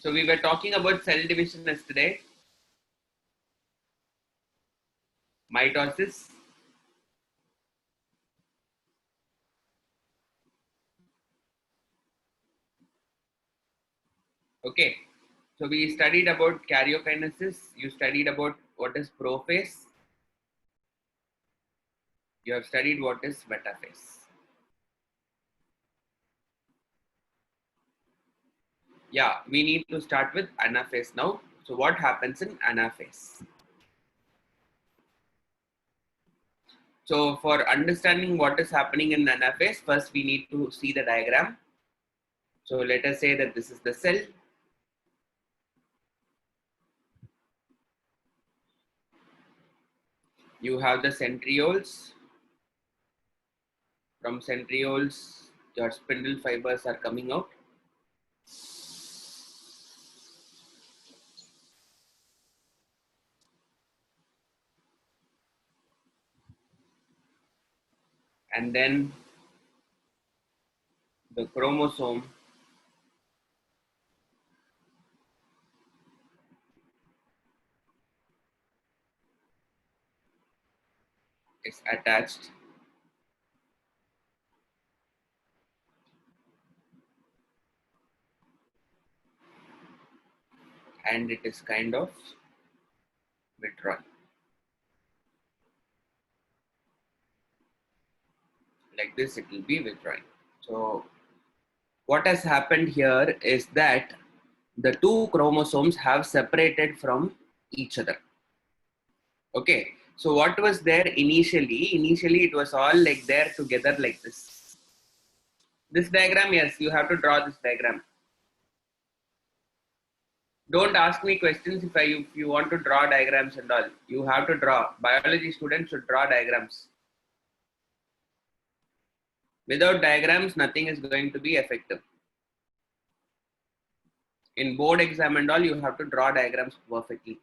So we were talking about cell division yesterday. Mitosis. Okay. So we studied about karyokinesis. You studied about what is prophase. You have studied what is metaphase. Yeah, we need to start with anaphase now. So what happens in anaphase? So for understanding what is happening in anaphase, first we need to see the diagram. So let us say that this is the cell. You have the centrioles. From centrioles, your spindle fibers are coming out. And then the chromosome is attached, and it is kind of withdrawn. Like this, it will be withdrawing. So what has happened here is that the two chromosomes have separated from each other. Okay, so what was there initially? Initially, it was all like there together like this. This diagram, yes, you have to draw this diagram. Don't ask me questions if you want to draw diagrams and all. You have to draw. Biology students should draw diagrams. Without diagrams, nothing is going to be effective. In board exam and all, you have to draw diagrams perfectly.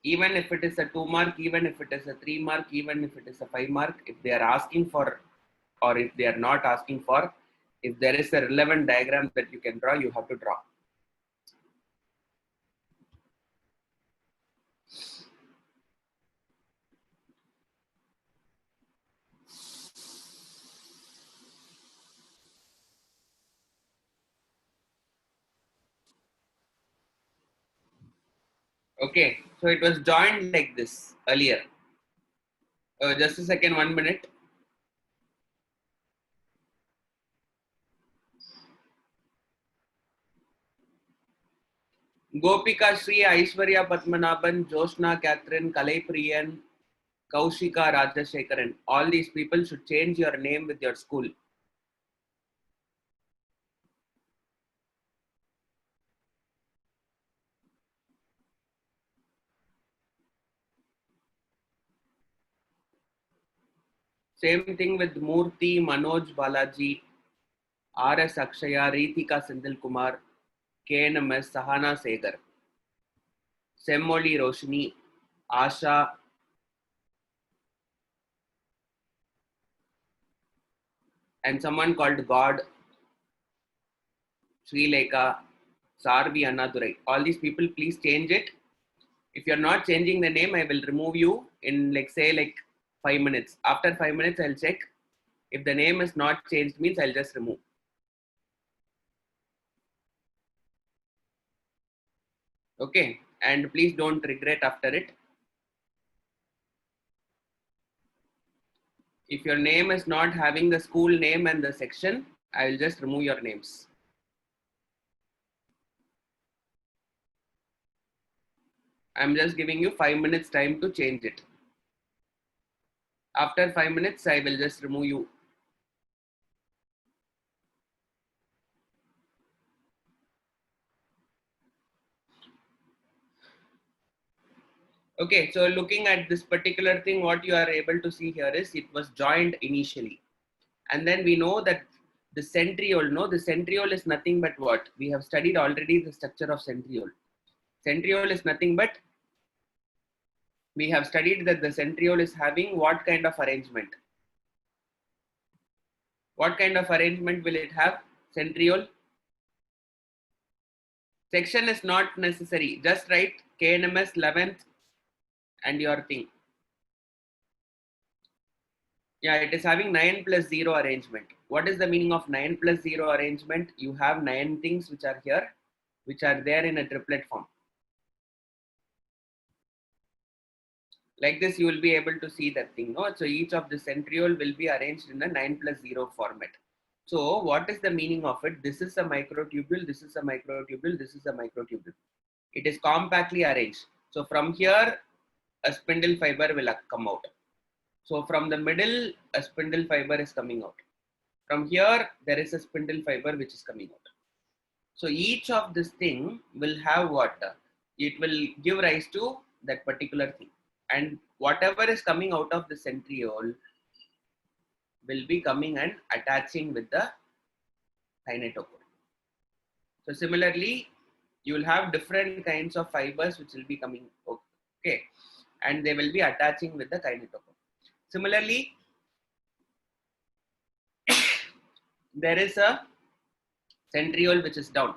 Even if it is a 2 mark, even if it is a 3 mark, even if it is a 5 mark, if they are asking for, or if they are not asking for, if there is a relevant diagram that you can draw, you have to draw. Okay, so it was joined like this earlier. Just a second, 1 minute. Gopika Sri, Aishwarya Padmanabhan, Joshna Catherine, Kalai Priyan, Kaushika Rajashekaran. All these people should change your name with your school. Same thing with Murthy, Manoj Balaji, R.S. Akshaya, Ritika Sindil Kumar, KNMS, Sahana Segar, Semmoli Roshni, Asha, and someone called God, Sri Lekha, Sarvi Annadurai. All these people, please change it. If you're not changing the name, I will remove you in say 5 minutes. After 5 minutes, I'll check. If the name is not changed, means I'll just remove. Okay, and please don't regret after it. If your name is not having the school name and the section, I will just remove your names. I'm just giving you 5 minutes time to change it. After 5 minutes, I will just remove you. Okay, so looking at this particular thing, what you are able to see here is it was joined initially. And then we know that the centriole, no, the centriole is nothing but what? We have studied already the structure of centriole. Centriole is nothing but, we have studied that the centriole is having what kind of arrangement? What kind of arrangement will it have? Centriole. Section is not necessary. Just write KNMS 11th and your thing. Yeah, it is having 9 plus 0 arrangement. What is the meaning of 9 plus 0 arrangement? You have 9 things which are here, which are there in a triplet form. Like this, you will be able to see that thing. No? So each of the centriole will be arranged in a 9 plus 0 format. So what is the meaning of it? This is a microtubule, this is a microtubule, this is a microtubule. It is compactly arranged. So from here, a spindle fiber will come out. So from the middle, a spindle fiber is coming out. From here, there is a spindle fiber which is coming out. So each of this thing will have what? It will give rise to that particular thing. And whatever is coming out of the centriole will be coming and attaching with the kinetochore. So similarly, you will have different kinds of fibers which will be coming, okay, and they will be attaching with the kinetochore. Similarly, there is a centriole which is down.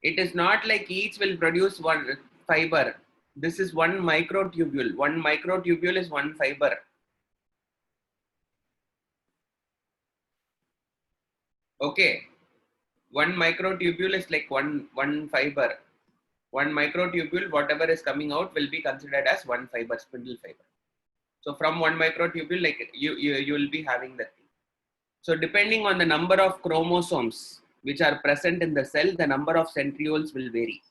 It is not like each will produce one fiber. This is one microtubule. One microtubule is one fiber. Okay. One microtubule is like one fiber. One microtubule, whatever is coming out will be considered as one fiber, spindle fiber. So from one microtubule, like you will be having that thing. So depending on the number of chromosomes which are present in the cell, the number of centrioles will vary.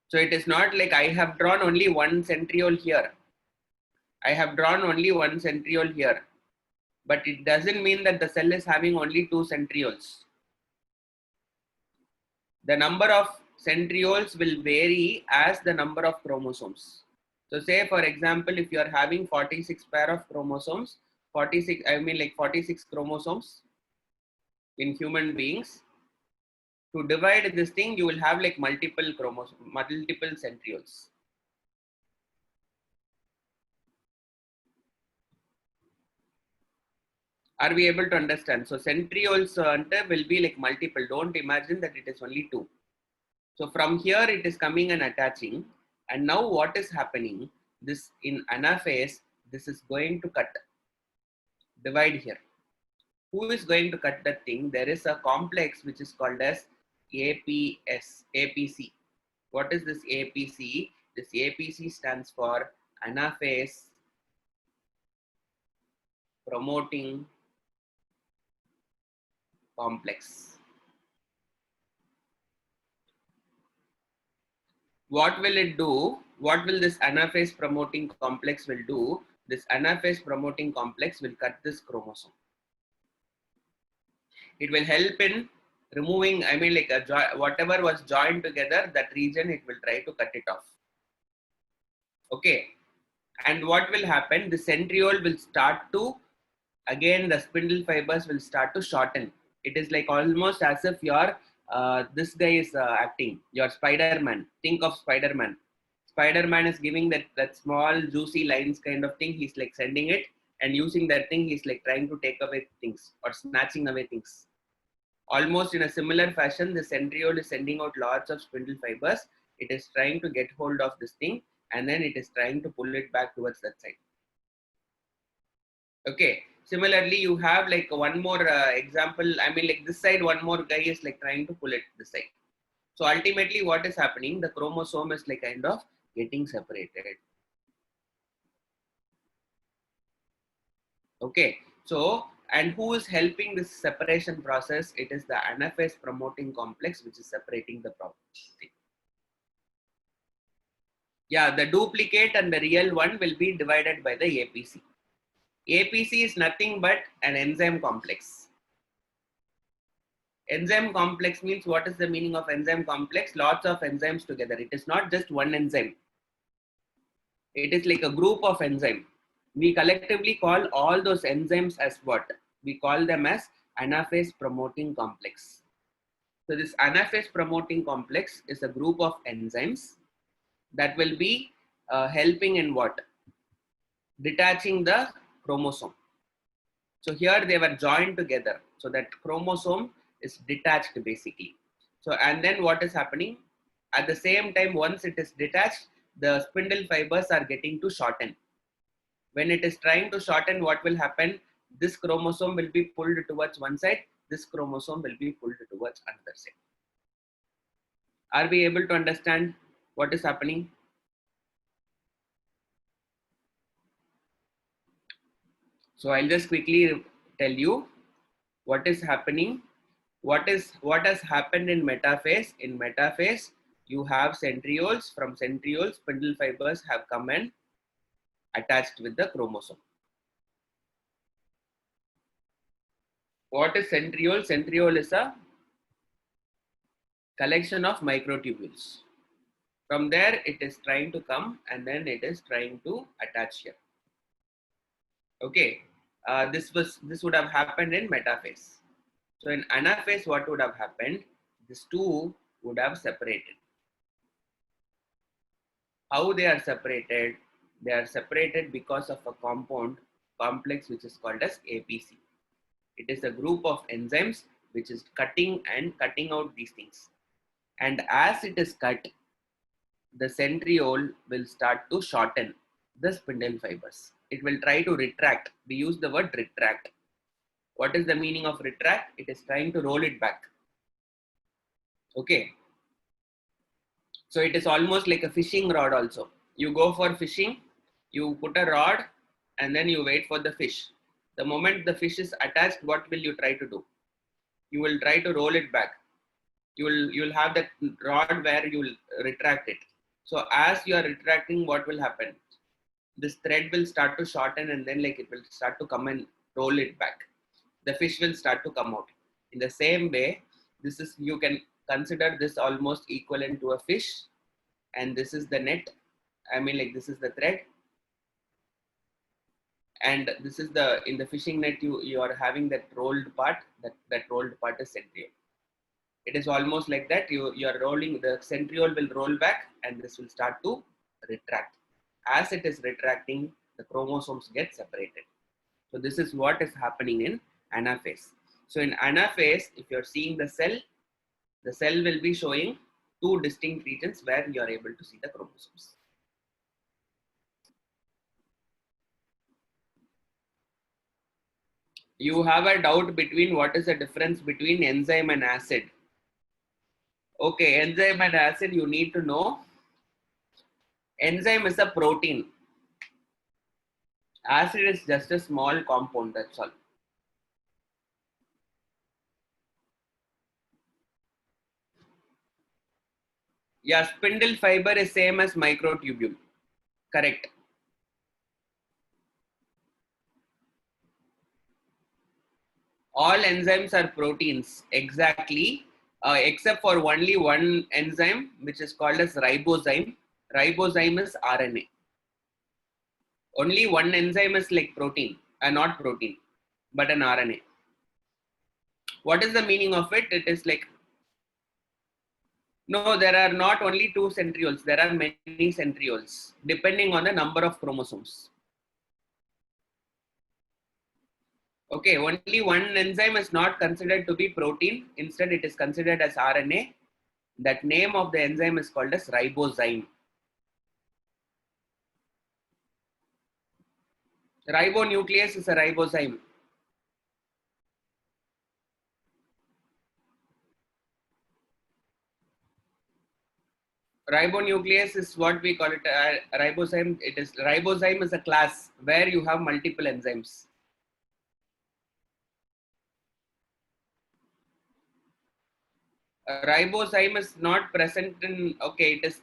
So it is not like I have drawn only one centriole here. I have drawn only one centriole here. But it doesn't mean that the cell is having only two centrioles. The number of centrioles will vary as the number of chromosomes. So say for example, if you are having 46 pair of chromosomes, 46 chromosomes in human beings, to divide this thing, you will have like multiple chromosomes, multiple centrioles. Are we able to understand? So centrioles will be like multiple. Don't imagine that it is only two. So from here it is coming and attaching. And now what is happening? This in anaphase, this is going to cut, divide here. Who is going to cut that thing? There is a complex which is called as APC. What is this APC? This APC stands for anaphase promoting complex. What will it do? What will this anaphase promoting complex will do? This anaphase promoting complex will cut this chromosome. It will help in removing, whatever was joined together, that region, it will try to cut it off. Okay. And what will happen? The centriole will start to, again, the spindle fibers will start to shorten. It is like almost as if your this guy is acting, your Spider-Man. Think of Spider-Man. Spider-Man is giving that small juicy lines kind of thing. He's like sending it, and using that thing, he's like trying to take away things or snatching away things. Almost in a similar fashion, the centriole is sending out lots of spindle fibers. It is trying to get hold of this thing, and then it is trying to pull it back towards that side. Okay. Similarly, you have like one more example. Like this side, one more guy is like trying to pull it this side. So ultimately, what is happening? The chromosome is like kind of getting separated. Okay. So, and who is helping this separation process? It is the anaphase promoting complex which is separating the thing. Yeah, the duplicate and the real one will be divided by the APC. APC is nothing but an enzyme complex. Enzyme complex means, what is the meaning of enzyme complex? Lots of enzymes together. It is not just one enzyme. It is like a group of enzymes. We collectively call all those enzymes as what? We call them as anaphase promoting complex. So this anaphase promoting complex is a group of enzymes that will be helping in what? detaching the chromosome. So here they were joined together. So that chromosome is detached basically. So and then what is happening? At the same time, once it is detached, the spindle fibers are getting to shorten. When it is trying to shorten, what will happen? This chromosome will be pulled towards one side. This chromosome will be pulled towards another side. Are we able to understand what is happening? So I'll just quickly tell you what is happening. What has happened in metaphase? In metaphase, you have centrioles. From centrioles, spindle fibers have come and attached with the chromosome. What is centriole? Centriole is a collection of microtubules. From there, it is trying to come and then it is trying to attach here. Okay, this would have happened in metaphase. So in anaphase, what would have happened? These two would have separated. How they are separated? They are separated because of a compound complex which is called as APC. It is a group of enzymes which is cutting out these things. And as it is cut, the centriole will start to shorten the spindle fibers. It will try to retract. We use the word retract. What is the meaning of retract? It is trying to roll it back. Okay. So it is almost like a fishing rod also. You go for fishing, you put a rod and then you wait for the fish. The moment the fish is attached, what will you try to do? You will try to roll it back. You'll have that rod where you will retract it. So as you are retracting, what will happen? This thread will start to shorten and then like it will start to come and roll it back. The fish will start to come out. In the same way, this is, you can consider this almost equivalent to a fish, and this is the net. I mean, like this is the thread, and this is the, in the fishing net you are having that rolled part. That rolled part is centriole. It is almost like that. You are rolling, the centriole will roll back and this will start to retract. As it is retracting, the chromosomes get separated. So this is what is happening in anaphase. So in anaphase, if you're seeing the cell will be showing two distinct regions where you are able to see the chromosomes. You have a doubt between what is the difference between enzyme and acid. Okay, enzyme and acid, you need to know. Enzyme is a protein. Acid is just a small compound, that's all. Yeah, spindle fiber is same as microtubule. Correct. All enzymes are proteins, exactly, except for only one enzyme, which is called as ribozyme. Ribozyme is RNA. Only one enzyme is like protein, not protein, but an RNA. What is the meaning of it? It is like, no, there are not only two centrioles, there are many centrioles, depending on the number of chromosomes. Okay, only one enzyme is not considered to be protein. Instead, it is considered as RNA. That name of the enzyme is called as ribozyme. Ribonuclease is a ribozyme. Ribonuclease is what we call it. Ribozyme. It is, ribozyme is a class where you have multiple enzymes. Ribozyme is not present in. Okay, it is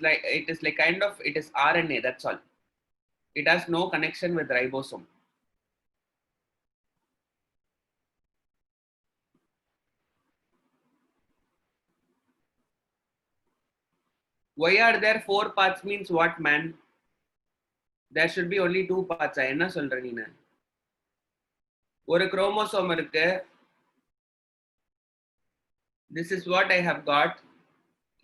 like kind of, it is RNA. That's all. It has no connection with ribosome. Why are there four parts means what, man? There should be only two parts. என்ன சொல்ற நீனு? ஒரு chromosome இருக்கு. This is what I have got.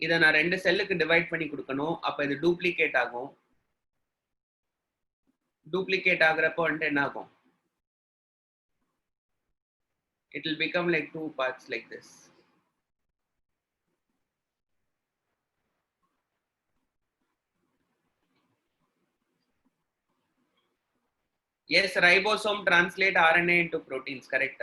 இதை நான் ரெண்டு செல்லுக்கு divide பண்ணி கொடுக்கணும். அப்ப இது டூப்ளிகேட் ஆகும். duplicate agrappo ante enaagum, it will become like two parts like this. Yes, ribosome translate RNA into proteins, correct?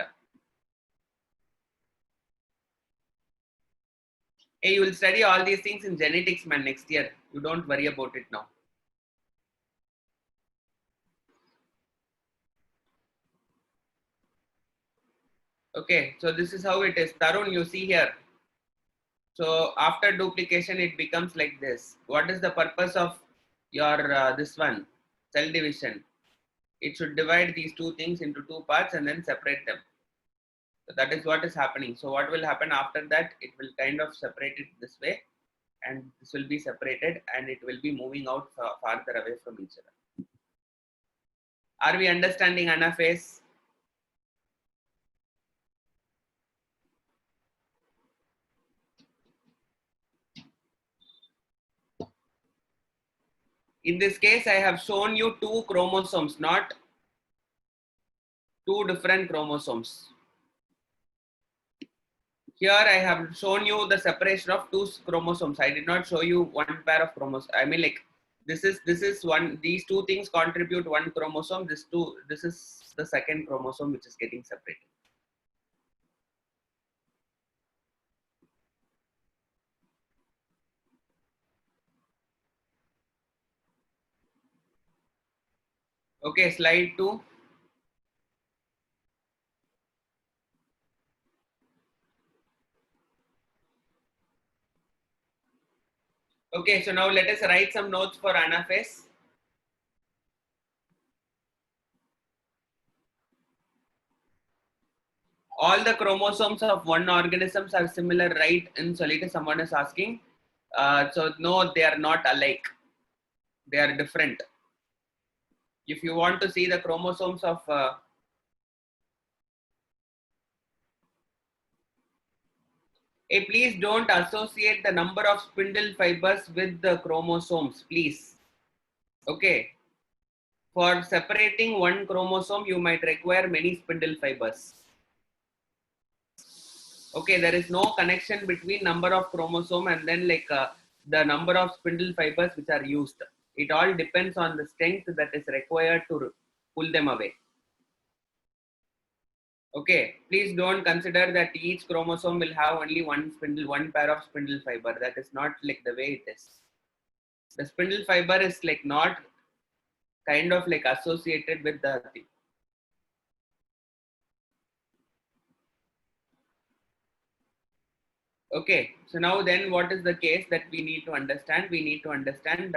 Hey, you will study all these things in genetics, man, next year. You don't worry about it now. Okay, so this is how it is. Tarun, you see here. So after duplication, it becomes like this. What is the purpose of your this one cell division? It should divide these two things into two parts and then separate them. So that is what is happening. So what will happen after that? It will kind of separate it this way, and this will be separated, and it will be moving out farther away from each other. Are we understanding anaphase? In this case, I have shown you two chromosomes, not two different chromosomes. Here I have shown you the separation of two chromosomes. I did not show you one pair of chromosomes. I mean, like this is one. These two things contribute one chromosome. This is the second chromosome which is getting separated. Okay, slide 2. Okay, so now let us write some notes for anaphase. All the chromosomes of one organism are similar, right? In Solita, someone is asking. So no, they are not alike. They are different. If you want to see the chromosomes of hey, please don't associate the number of spindle fibers with the chromosomes, please. Okay. For separating one chromosome, you might require many spindle fibers. Okay, there is no connection between number of chromosome and then like the number of spindle fibers which are used. It all depends on the strength that is required to pull them away. Okay, please don't consider that each chromosome will have only one pair of spindle fiber. That is not like the way it is. The spindle fiber is like not kind of like associated with the thing. Okay, so now then what is the case that we need to understand? We need to understand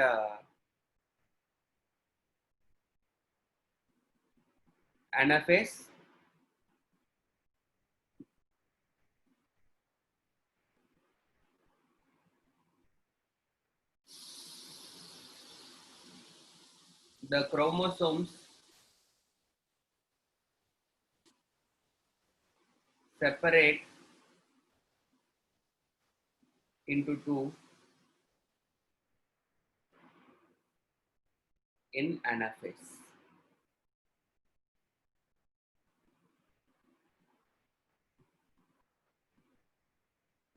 anaphase, the chromosomes separate into two in anaphase.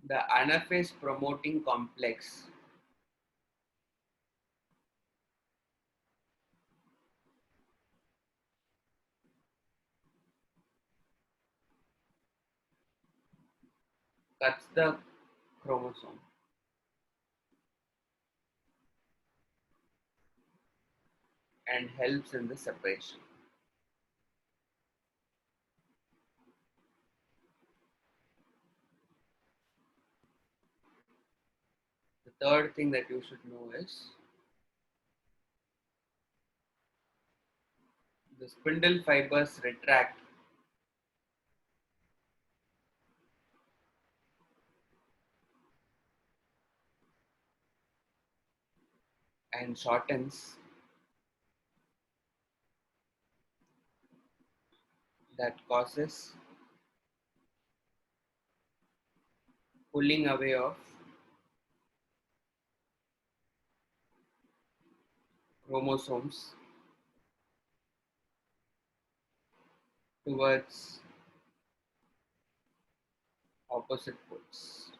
The anaphase promoting complex cuts the chromosome and helps in the separation. The third thing that you should know is the spindle fibers retract and shortens, that causes pulling away of chromosomes towards opposite poles.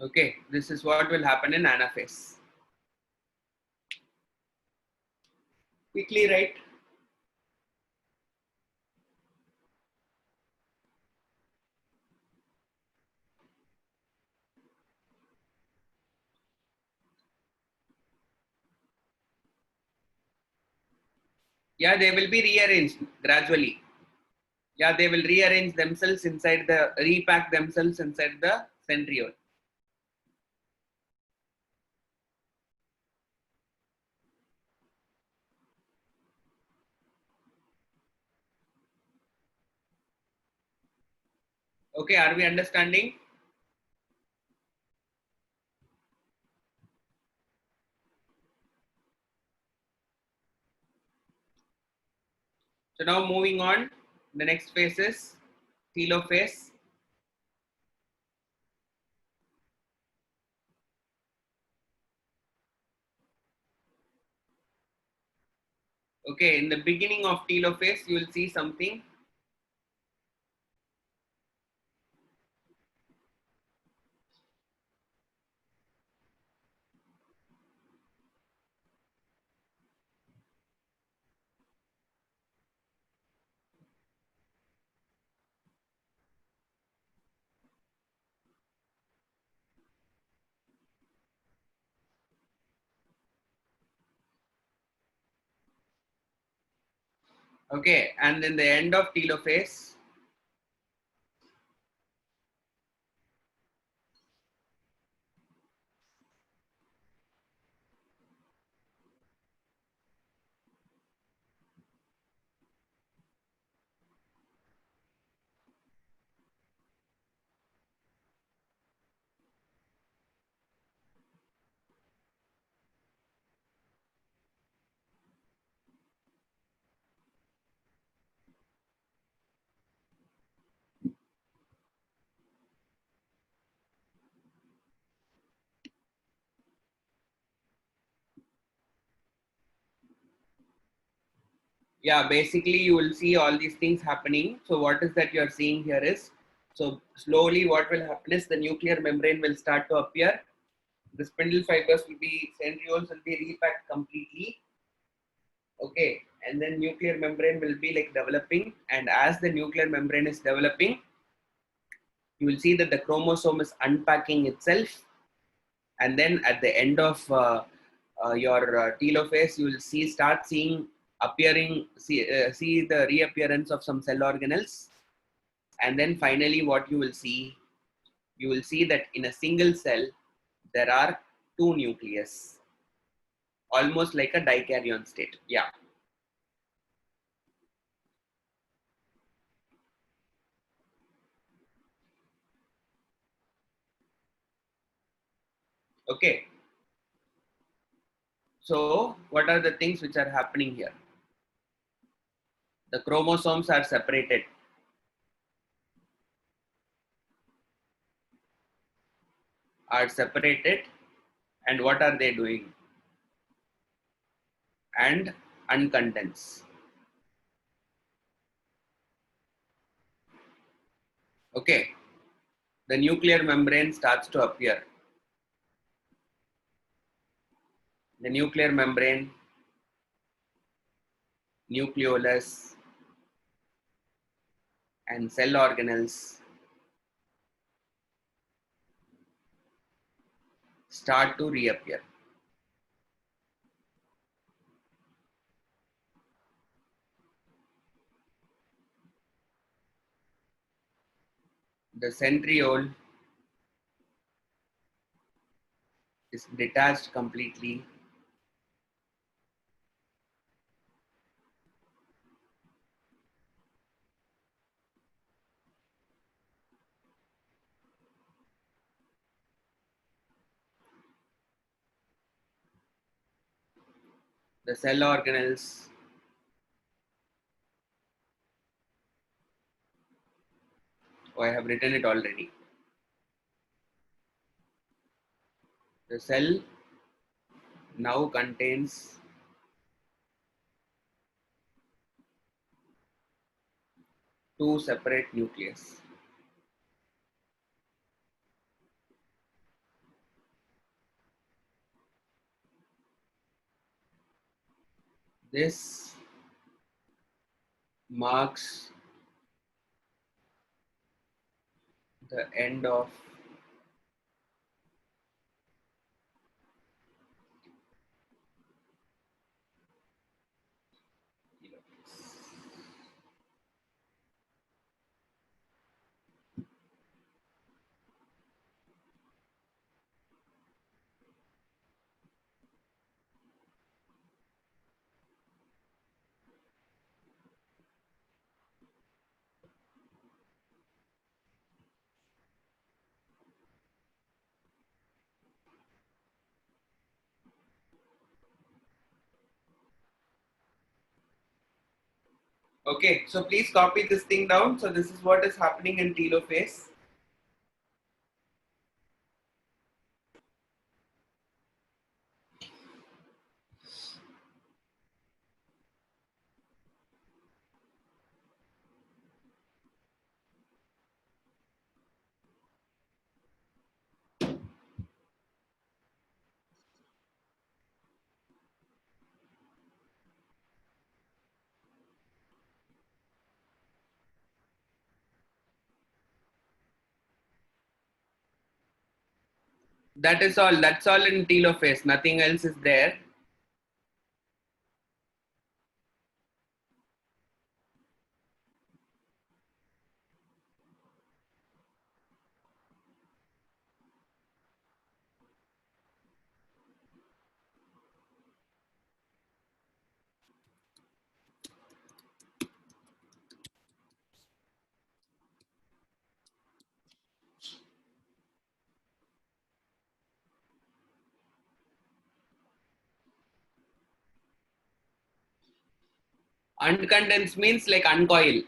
Okay, this is what will happen in anaphase. Quickly write. Yeah, they will be rearranged gradually. Yeah, they will rearrange themselves inside the, repack themselves inside the centriole. Okay, are we understanding? So now moving on, the next phase is telophase. Okay, in the beginning of telophase, you will see something. Okay, and in the end of telophase, yeah, basically you will see all these things happening. So what is that you are seeing here is, so slowly what will happen is the nuclear membrane will start to appear. The spindle fibers will be, centrioles will be repacked completely. Okay, and then nuclear membrane will be like developing, and as the nuclear membrane is developing, you will see that the chromosome is unpacking itself, and then at the end of your telophase, you will start seeing appearing, see the reappearance of some cell organelles, and then finally what you will see that in a single cell there are two nucleus, almost like a dikaryon state. Yeah. Okay, so what are the things which are happening here? The chromosomes are separated, and what are they doing? And uncondense. Okay, the nuclear membrane starts to appear. The nuclear membrane, nucleolus, and cell organelles start to reappear. The centriole is detached completely. The cell organelles Oh, I have written it already. The cell now contains two separate nucleus. This marks the end of Okay, so please copy this thing down. So this is what is happening in telophase. That is all. That's all in telophase. Nothing else is there. Uncondense means like uncoil.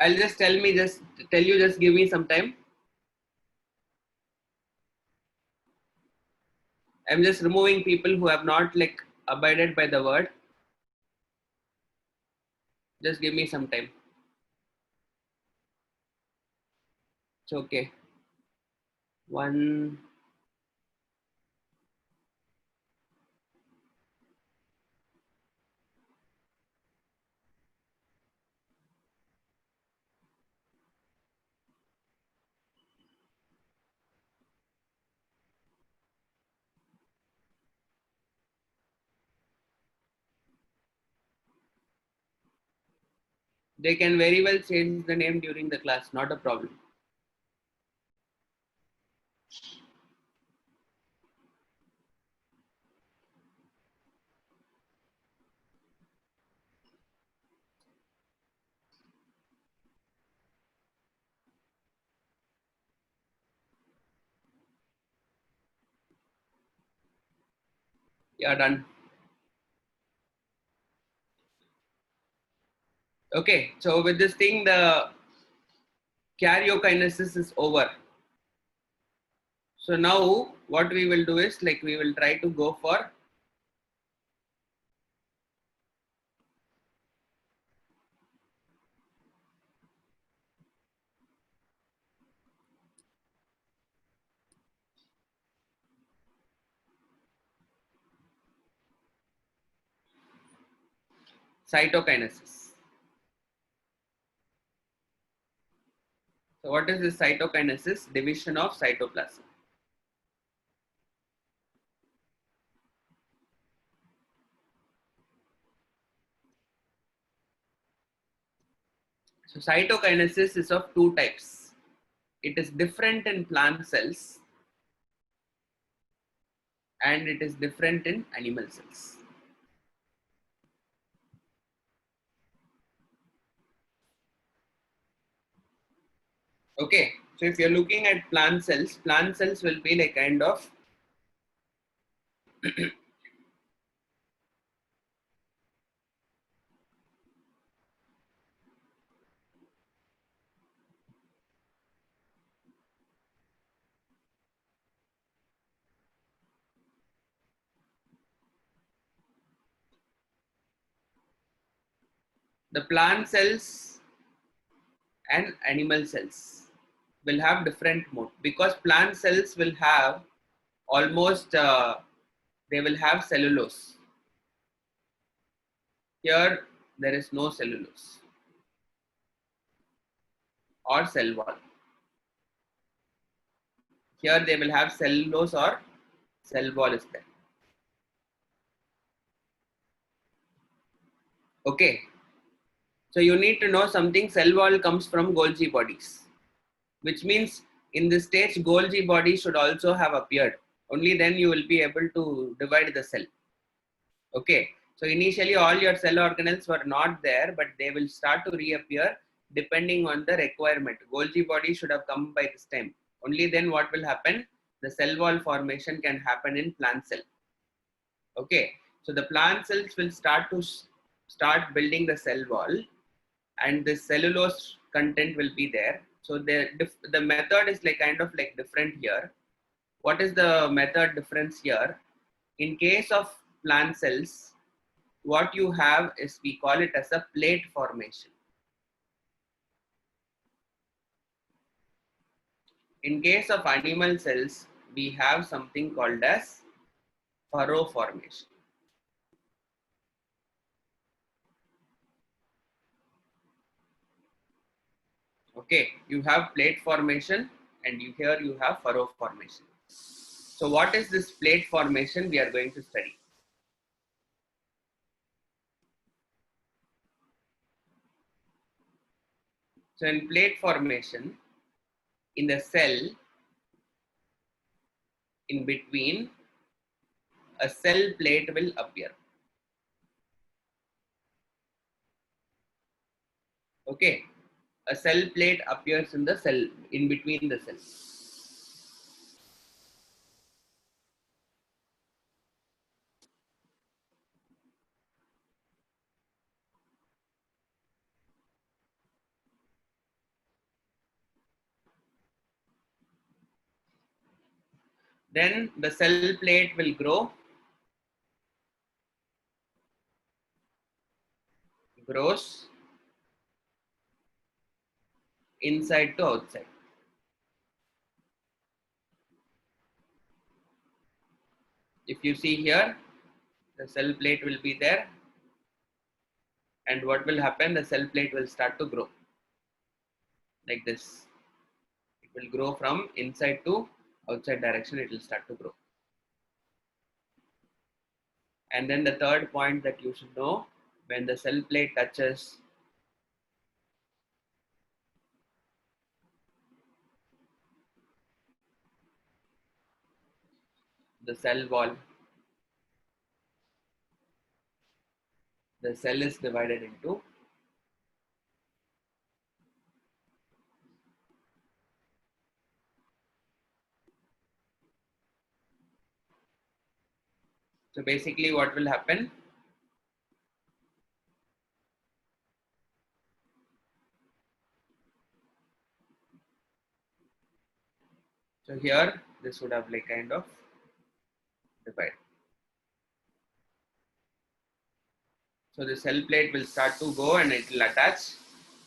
I'll just tell you, just give me some time. I'm just removing people who have not like abided by the word. Just give me some time. It's okay. One. They can very well change the name during the class, not a problem. Yeah, done. Okay, so with this thing, the karyokinesis is over. So now what we will do is like we will try to go for Cytokinesis. So what is this cytokinesis? Division of cytoplasm. So cytokinesis is of two types. It is different in plant cells and it is different in animal cells. Okay, so if you're looking at plant cells will be like kind of the plant cells and animal cells will have different mode because plant cells will have almost they will have cellulose. Here there is no cellulose or cell wall. Here they will have cellulose or cell wall is there. Okay, so you need to know something. Cell wall comes from Golgi bodies, which means in this stage Golgi body should also have appeared. Only then you will be able to divide the cell. Okay, so initially all your cell organelles were not there, but they will start to reappear depending on the requirement. Golgi body should have come by this time. Only then what will happen? The cell wall formation can happen in plant cell. Okay, so the plant cells will start building the cell wall, and the cellulose content will be there. So the method is like kind of like different here. What is the method difference here? In case of plant cells, what you have is we call it as a plate formation. In case of animal cells, we have something called as furrow formation. Okay, you have plate formation and here you have furrow formation. So what is this plate formation we are going to study? So in plate formation, in the cell, in between, a cell plate will appear. Okay, a cell plate appears in the cell, in between the cells. Then the cell plate will grows inside to outside. If you see here, the cell plate will be there, and what will happen? The cell plate will start to grow like this. It will grow from inside to outside direction. It will start to grow. And then the third point that you should know, when the cell plate touches the cell wall, the cell is divided into so basically what will happen? So here this would have like kind of divide. So the cell plate will start to go and it will attach.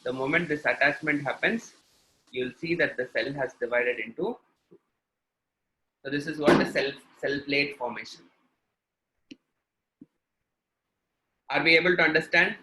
The moment this attachment happens, you'll see that the cell has divided into two. So this is what the cell plate formation. Are we able to understand?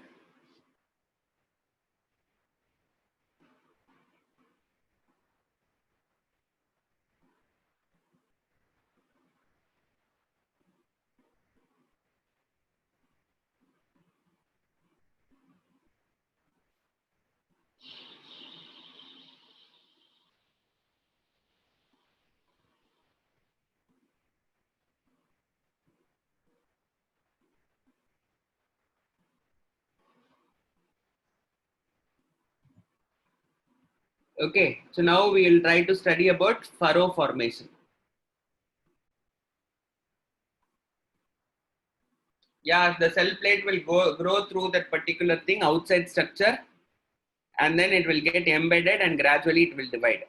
Okay, so now we will try to study about furrow formation. Yeah, the cell plate will grow through that particular thing, outside structure, and then it will get embedded and gradually it will divide.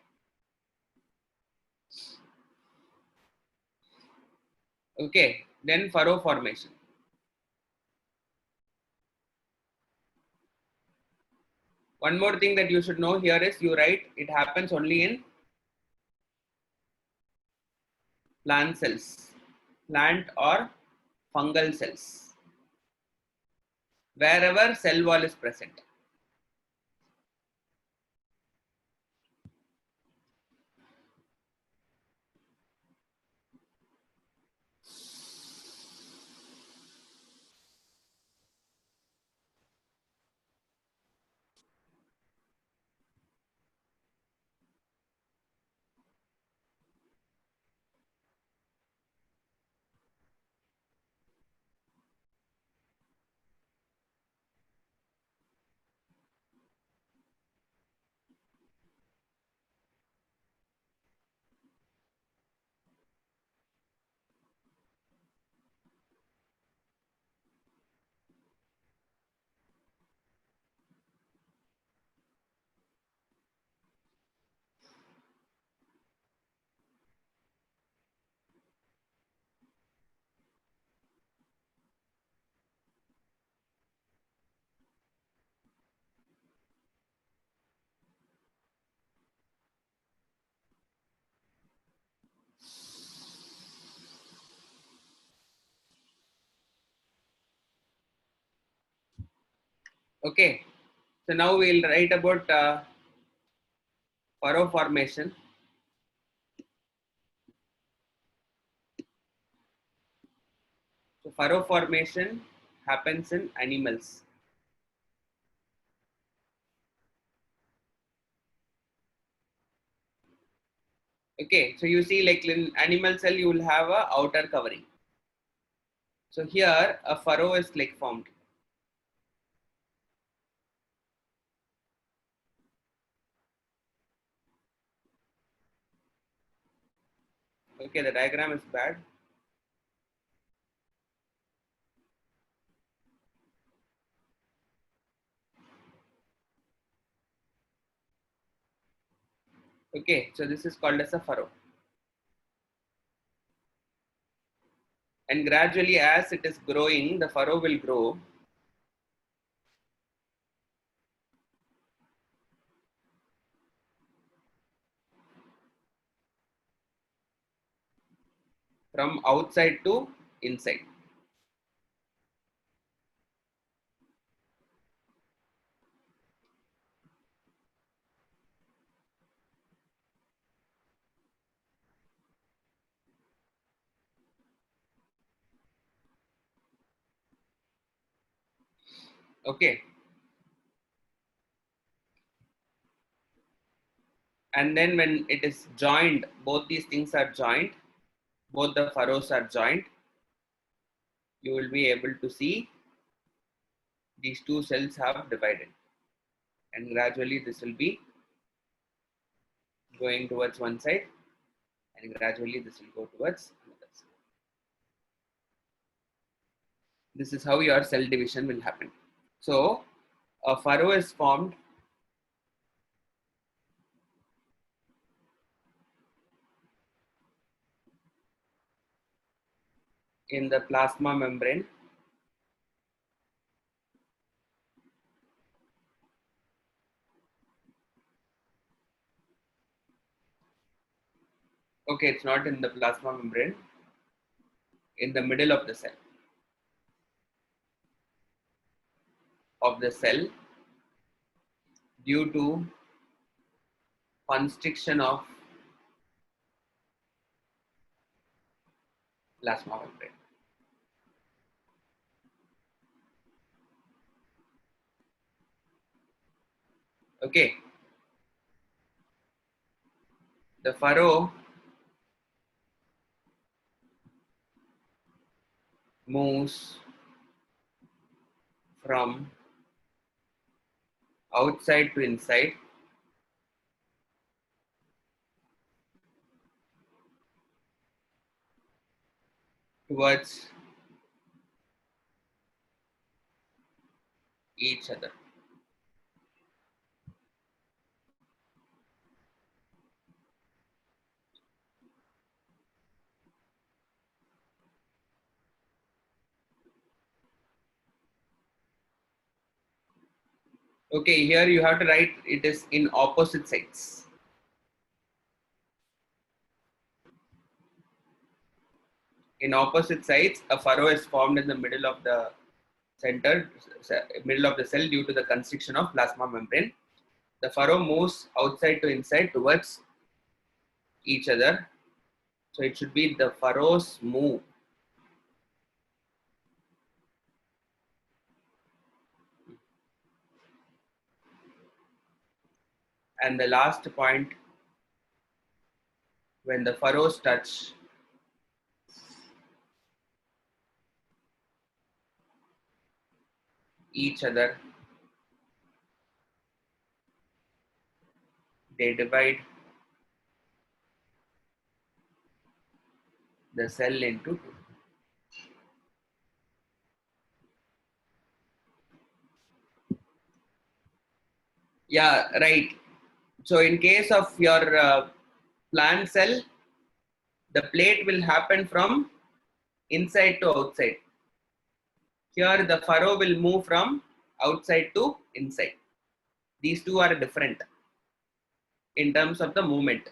Okay, then furrow formation. One more thing that you should know here is you write it happens only in plant cells, plant or fungal cells, wherever cell wall is present. Okay, so now we will write about furrow formation. So furrow formation happens in animals. Okay, so you see like in animal cell you will have a outer covering. So here a furrow is like formed. Okay, the diagram is bad. Okay, so this is called as a furrow. And gradually as it is growing, the furrow will grow. From outside to inside. Okay, and then when it is joined, both these things are joined, both the furrows are joined, you will be able to see these two cells have divided, and gradually this will be going towards one side, and gradually this will go towards another side. This is how your cell division will happen. So a furrow is formed in the plasma membrane. Okay, it's not in the plasma membrane, in the middle of the cell due to constriction of plasma membrane. Okay, the furrow moves from outside to inside towards each other. Okay, here you have to write it is in opposite sides. In opposite sides, a furrow is formed in the middle of the middle of the cell due to the constriction of plasma membrane. The furrow moves outside to inside towards each other. So it should be the furrows move. And the last point, when the furrows touch each other, they divide the cell into two. Yeah, right. So in case of your plant cell, the plate will happen from inside to outside. Here the furrow will move from outside to inside. These two are different in terms of the movement.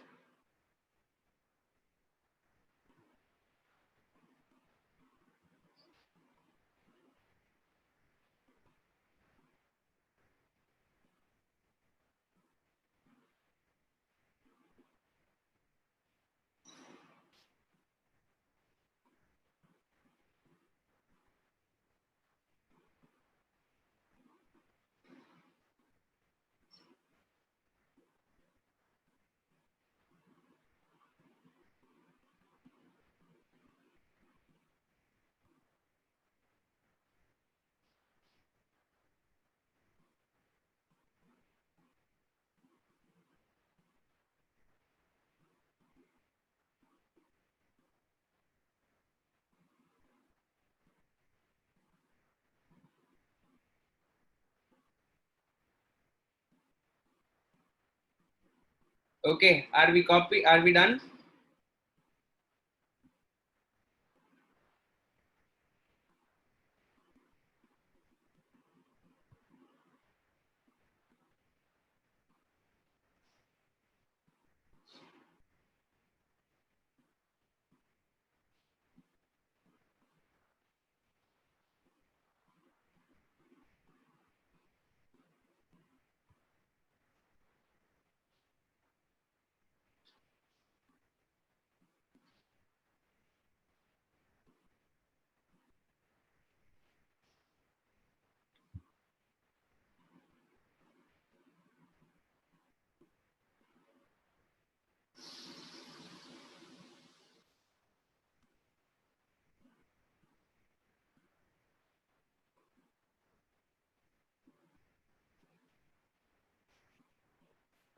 Okay, are we done?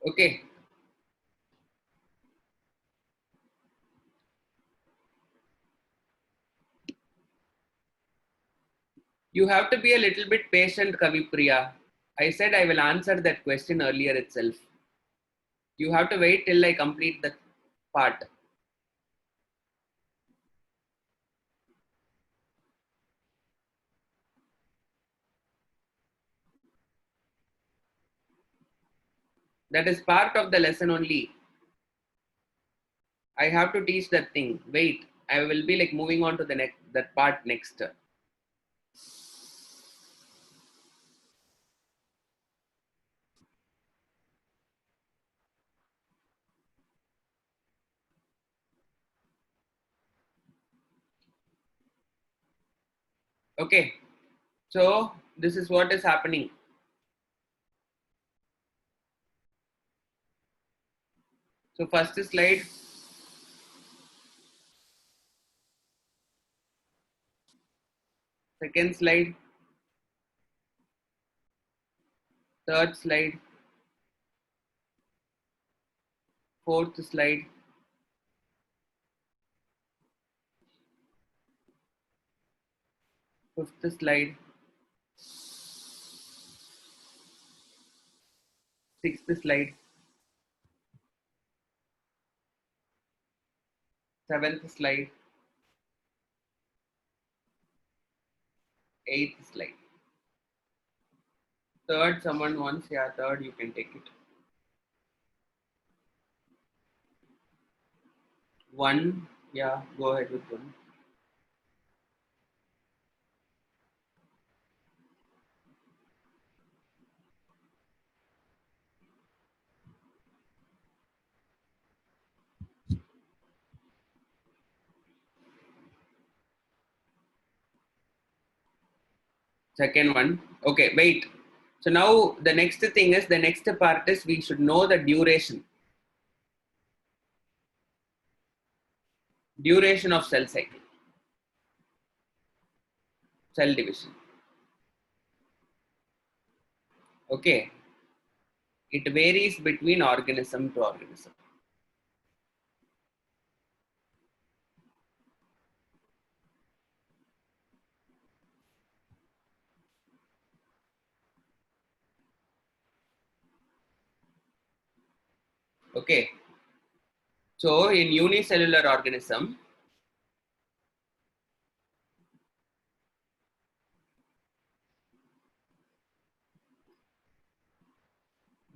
Okay. You have to be a little bit patient, Kavipriya. I said I will answer that question earlier itself. You have to wait till I complete the part. That is part of the lesson only. I have to teach that thing. Wait, I will be like moving on to the next that part next. Okay. So this is what is happening. So first slide. Second slide. Third slide. Fourth slide. Fifth slide. Sixth slide. Seventh slide. Eighth slide. Third, someone wants, yeah, third, you can take it. One, yeah, go ahead with one. Second one. Okay, wait. So now the next thing is, the next part is we should know the duration. Duration of cell cycle, cell division. Okay. It varies between organism to organism. Okay. So in unicellular organism,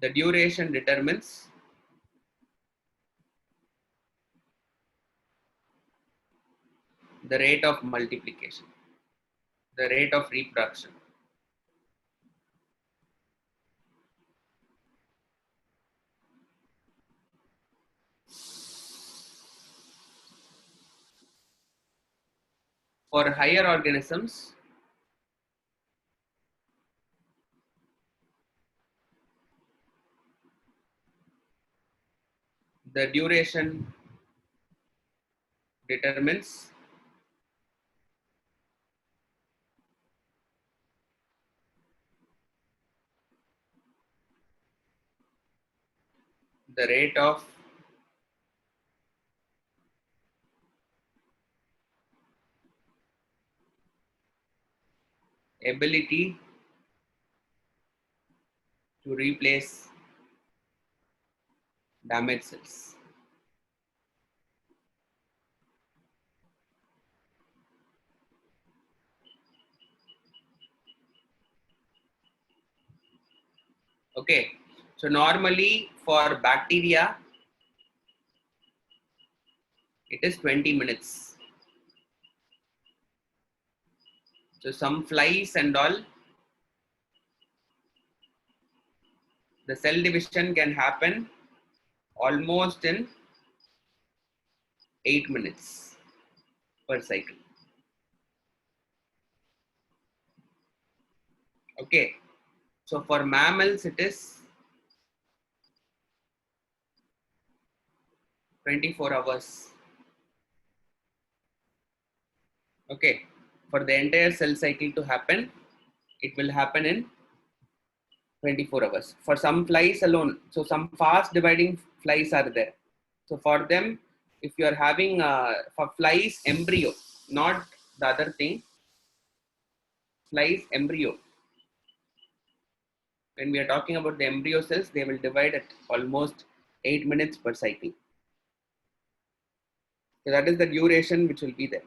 the duration determines the rate of multiplication, the rate of reproduction. For higher organisms, the duration determines the rate of ability to replace damaged cells. Okay, so normally for bacteria, it is 20 minutes. So some flies and all, the cell division can happen almost in 8 minutes per cycle. Okay, so for mammals, it is 24 hours. Okay, for the entire cell cycle to happen, it will happen in 24 hours. For some flies alone, so some fast dividing flies are there. So for them, if you are having for flies embryo, not the other thing, flies embryo. When we are talking about the embryo cells, they will divide at almost 8 minutes per cycle. So that is the duration which will be there.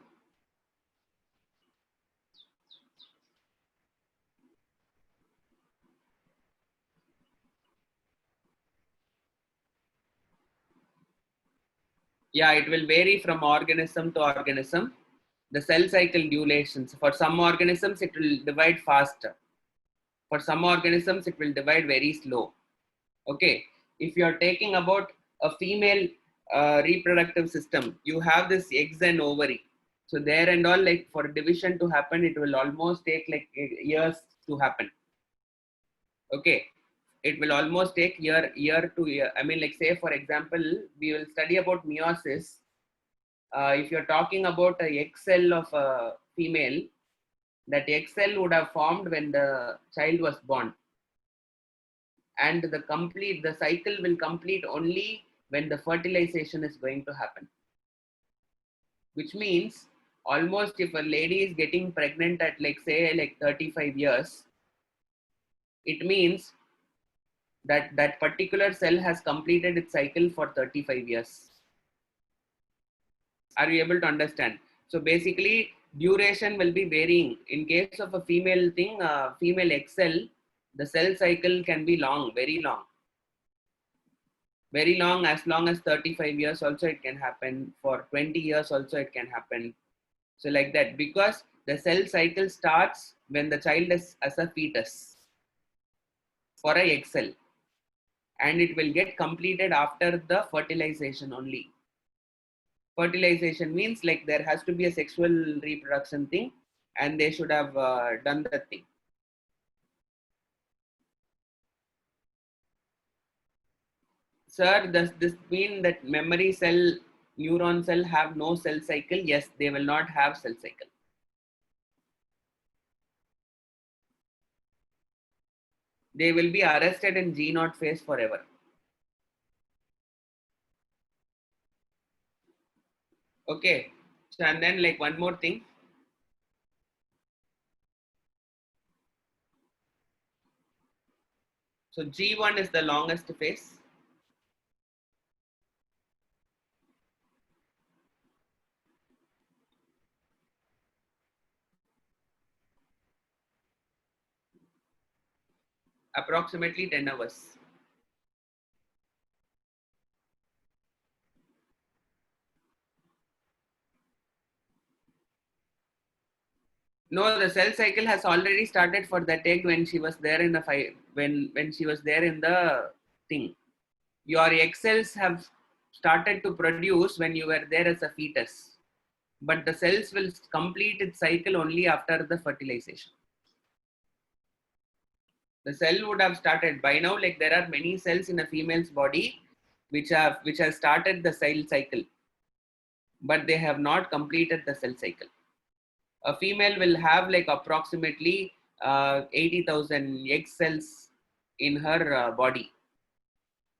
Yeah, it will vary from organism to organism. The cell cycle durations, for some organisms, it will divide faster. For some organisms, it will divide very slow. Okay. If you are taking about a female reproductive system, you have this eggs and ovary. So there and all, like for division to happen, it will almost take like years to happen. Okay. It will almost take year to year. I mean, like say, for example, we will study about meiosis. If you're talking about a egg cell of a female, that egg cell would have formed when the child was born, and the cycle will complete only when the fertilization is going to happen, which means almost if a lady is getting pregnant at like say like 35 years, it means that that particular cell has completed its cycle for 35 years. Are you able to understand? So basically duration will be varying. In case of a female thing, female egg cell, the cell cycle can be long, very long as 35 years also it can happen, for 20 years also it can happen. So like that, because the cell cycle starts when the child is as a fetus for a egg cell, and it will get completed after the fertilization only. Fertilization means like there has to be a sexual reproduction thing, and they should have done that thing. Sir, does this mean that memory cell, neuron cell have no cell cycle? Yes, they will not have cell cycle. They will be arrested in G0 phase forever. Okay. So, and then like one more thing. So G1 is the longest phase. Approximately 10 hours. No, the cell cycle has already started for that egg when she was there in the when she was there in the thing. Your egg cells have started to produce when you were there as a fetus, but the cells will complete its cycle only after the fertilization. The cell would have started by now. Like there are many cells in a female's body which have started the cell cycle, but they have not completed the cell cycle. A female will have like approximately 80,000 egg cells in her body.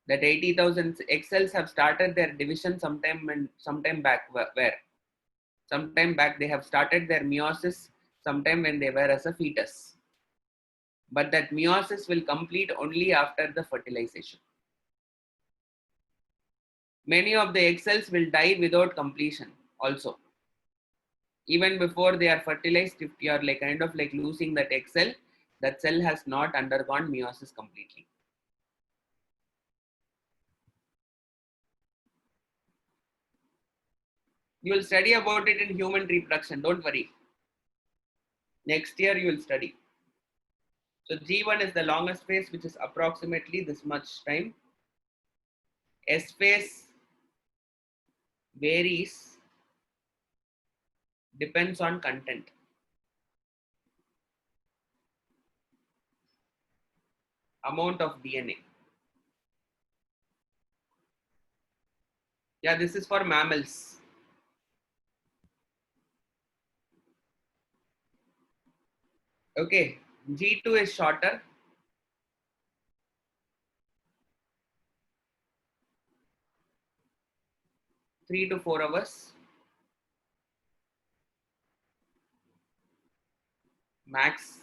That 80,000 egg cells have started their division sometime back. Where sometime back they have started their meiosis sometime when they were as a fetus. But that meiosis will complete only after the fertilization. Many of the egg cells will die without completion also. Even before they are fertilized, if you are like kind of like losing that egg cell, that cell has not undergone meiosis completely. You will study about it in human reproduction, don't worry. Next year you will study. So G1 is the longest phase, which is approximately this much time. S phase varies, depends on content. Amount of DNA. Yeah, this is for mammals. Okay, G2 is shorter. 3 to 4 hours max.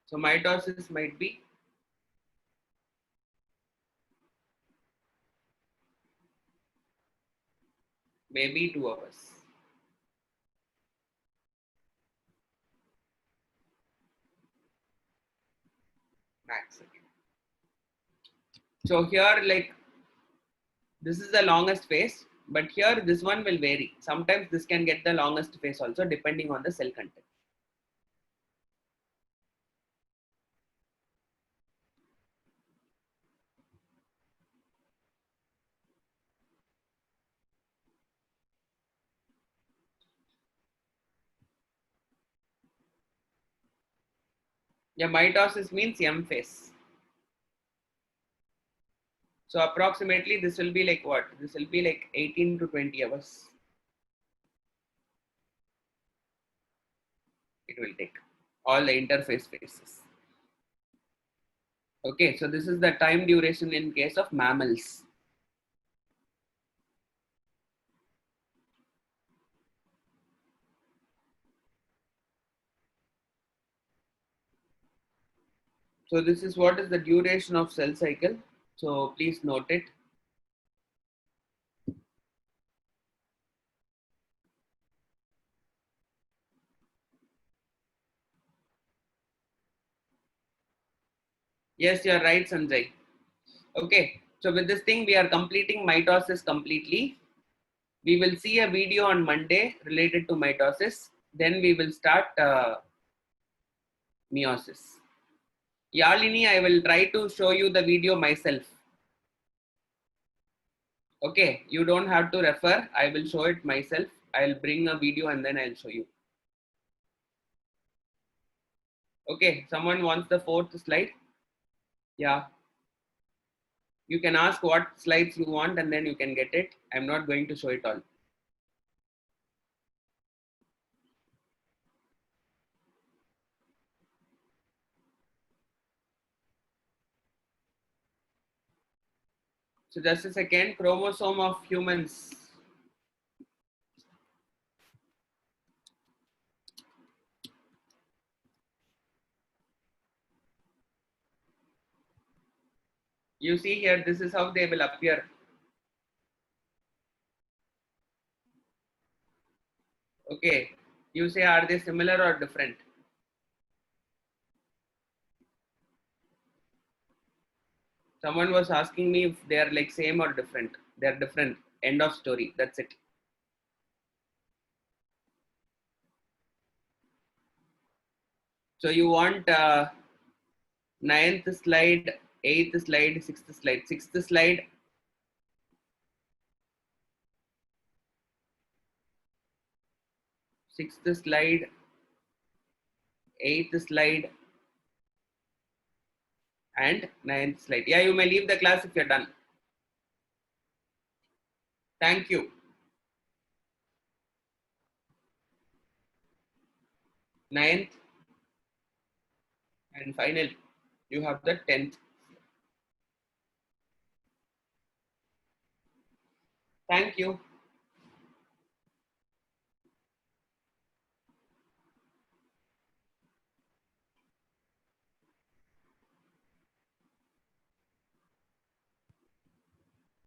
So mitosis might be maybe 2 hours max. Okay. So here like this is the longest phase, but here this one will vary. Sometimes this can get the longest phase also depending on the cell content. Yeah, mitosis means M phase. So approximately this will be like what? This will be like 18 to 20 hours. It will take all the interface phases. Okay, so this is the time duration in case of mammals. So this is what is the duration of cell cycle. So please note it. Yes, you're right, Sanjay. Okay, so with this thing, we are completing mitosis completely. We will see a video on Monday related to mitosis. Then we will start meiosis. Yalini, I will try to show you the video myself. Okay, you don't have to refer. I will show it myself. I'll bring a video and then I'll show you. Okay, someone wants the fourth slide? Yeah. You can ask what slides you want and then you can get it. I'm not going to show it all. So just a second, chromosome of humans. You see here, this is how they will appear. Okay, you say, are they similar or different? Someone was asking me if they are like same or different. They are different. End of story. That's it. So you want ninth slide, eighth slide, sixth slide. Sixth slide. Sixth slide, eighth slide, and ninth slide. Yeah, you may leave the class if you're done. Thank you. Ninth and final. You have the 10th. Thank you.